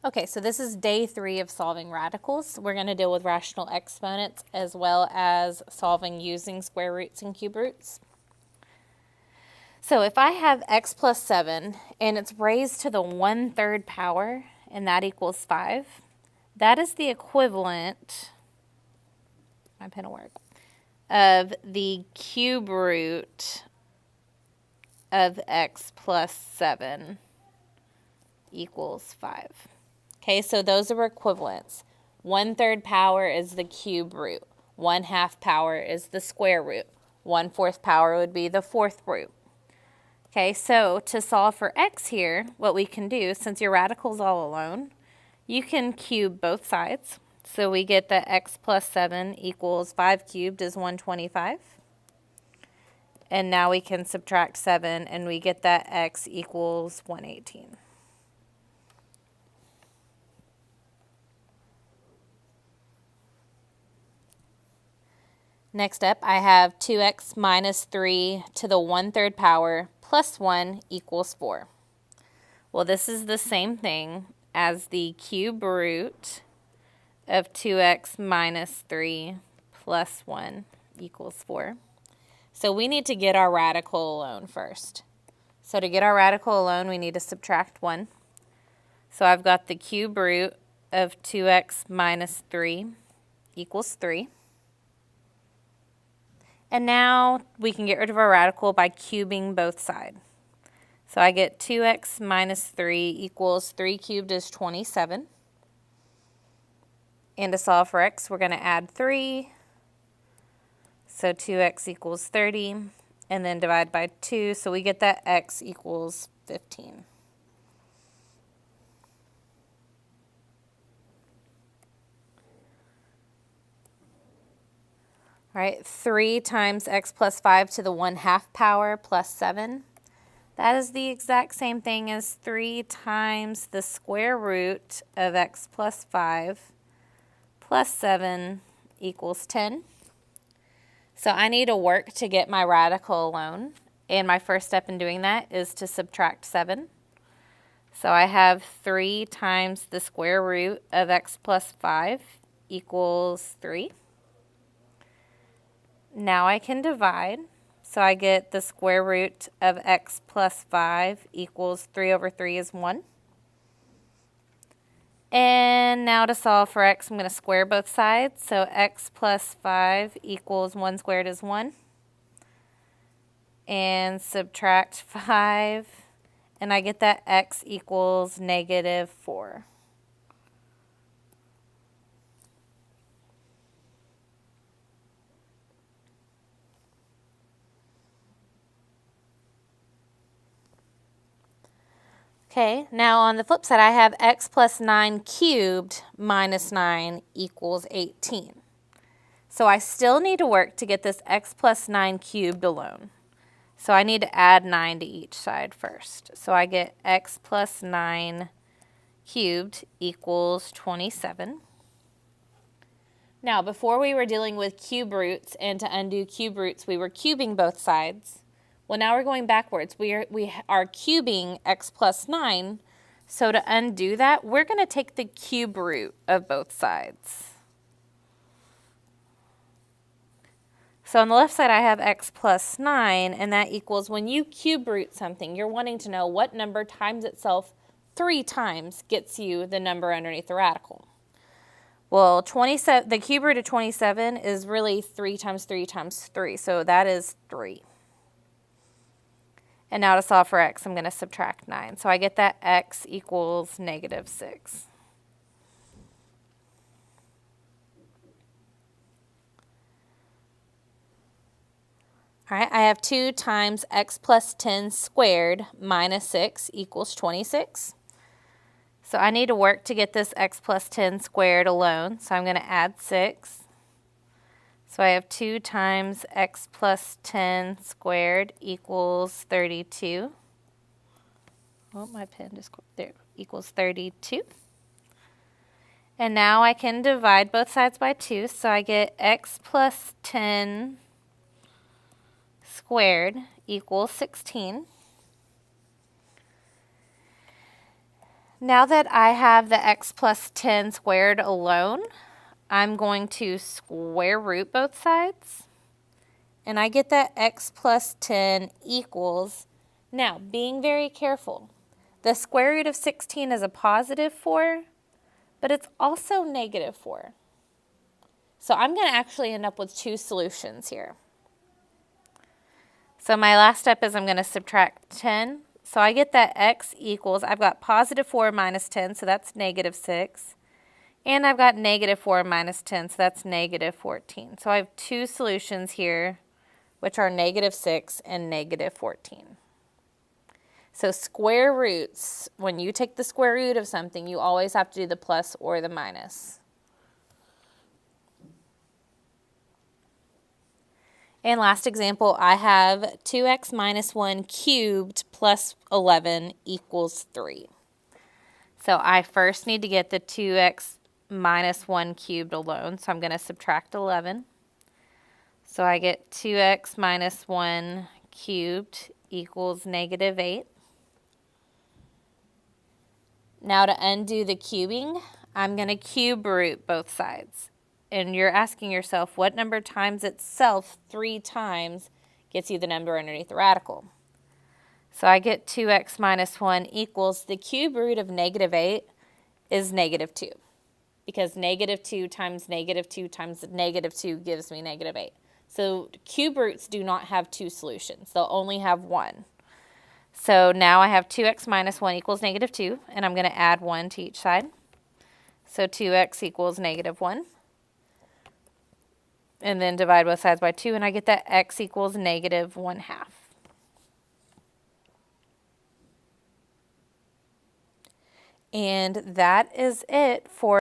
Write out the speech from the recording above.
Okay, so this is day 3 of solving radicals. We're going to deal with rational exponents as well as solving using square roots and cube roots. So if I have x plus 7 and it's raised to the 1/3 power and that equals 5, that is the equivalent, my pen will work, of the cube root of x plus 7 equals 5. Okay, so those are equivalents. 1/3 power is the cube root. 1/2 power is the square root. 1/4 power would be the fourth root. Okay, so to solve for x here, what we can do, since your radical's all alone, you can cube both sides. So we get that x plus 7 equals 5 cubed is 125. And now we can subtract 7 and we get that x equals 118. Next up, I have 2x minus 3 to the 1/3 power plus 1 equals 4. Well, this is the same thing as the cube root of 2x minus 3 plus 1 equals 4. So we need to get our radical alone first. So to get our radical alone, we need to subtract 1. So I've got the cube root of 2x minus 3 equals 3. And now we can get rid of our radical by cubing both sides. So I get 2x minus 3 equals 3 cubed is 27. And to solve for x, we're going to add 3. So 2x equals 30. And then divide by 2. So we get that x equals 15. All right, 3 times x plus 5 to the 1/2 power plus 7. That is the exact same thing as 3 times the square root of x plus 5 plus 7 equals 10. So I need to work to get my radical alone. And my first step in doing that is to subtract 7. So I have 3 times the square root of x plus 5 equals 3. Now I can divide. So I get the square root of x plus 5 equals 3 over 3 is 1. And now to solve for x, I'm going to square both sides. So x plus 5 equals 1 squared is 1. And subtract 5. And I get that x equals negative 4. Okay, now on the flip side, I have x plus 9 cubed minus 9 equals 18. So I still need to work to get this x plus 9 cubed alone. So I need to add 9 to each side first. So I get x plus 9 cubed equals 27. Now, before we were dealing with cube roots, and to undo cube roots, we were cubing both sides. Well, now we're going backwards. We are cubing x plus 9. So to undo that, we're going to take the cube root of both sides. So on the left side, I have x plus 9, and that equals when you cube root something, you're wanting to know what number times itself 3 times gets you the number underneath the radical. Well, 27, the cube root of 27 is really 3 times 3 times 3, so that is 3. And now to solve for x, I'm going to subtract 9. So I get that x equals negative 6. All right, I have 2 times x plus 10 squared minus 6 equals 26. So I need to work to get this x plus 10 squared alone. So I'm going to add 6. So I have 2 times x plus 10 squared equals 32. Oh, my pen just there equals 32. And now I can divide both sides by 2. So I get x plus 10 squared equals 16. Now that I have the x plus 10 squared alone, I'm going to square root both sides. And I get that x plus 10 equals, now being very careful, the square root of 16 is a positive 4, but it's also negative 4. So I'm going to actually end up with two solutions here. So my last step is I'm going to subtract 10. So I get that x equals, I've got positive 4 minus 10, so that's negative 6. And I've got negative 4 minus 10, so that's negative 14. So I have two solutions here, which are negative 6 and negative 14. So square roots, when you take the square root of something, you always have to do the plus or the minus. And last example, I have 2x minus 1 cubed plus 11 equals 3. So I first need to get the 2x minus 1 cubed alone, so I'm going to subtract 11. So I get 2x minus 1 cubed equals negative 8. Now to undo the cubing, I'm going to cube root both sides. And you're asking yourself, what number times itself 3 times gets you the number underneath the radical? So I get 2x minus 1 equals, the cube root of negative 8 is negative 2. Because negative 2 times negative 2 times negative 2 gives me negative 8. So cube roots do not have two solutions. They'll only have one. So now I have 2x minus 1 equals negative 2, and I'm going to add 1 to each side. So 2x equals negative 1. And then divide both sides by 2, and I get that x equals negative 1/2. And that is it for